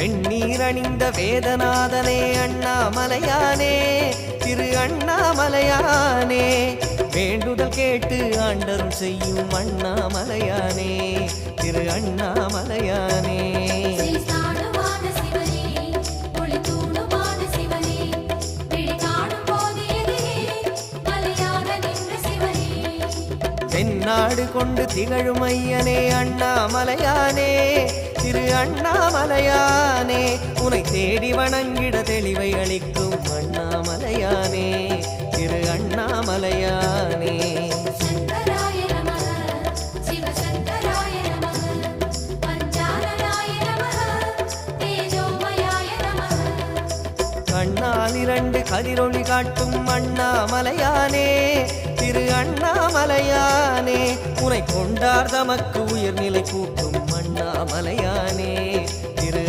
வெண்ணீர் அணிந்த வேதநாதனே அண்ணாமலையானே திரு அண்ணாமலையானே வேண்டுதல் கேட்டு ஆண்டரும் செய்யும் அண்ணாமலையானே திரு அண்ணாமலையானே தென்னாடு கொண்டு திகழும் ஐயனே அண்ணாமலையானே திரு அண்ணாமலையானே உனை தேடி வணங்கிட தெளிவை அளிக்கும் அண்ணாமலையானே திரு அண்ணாமலையானே கண்ணால் இரண்டு கதிரொளி காட்டும் அண்ணாமலையானே திரு அண்ணாமலையானே உனை கொண்டார் தமக்கு உயர்நிலை கூட்டும் அண்ணாமலையானே திரு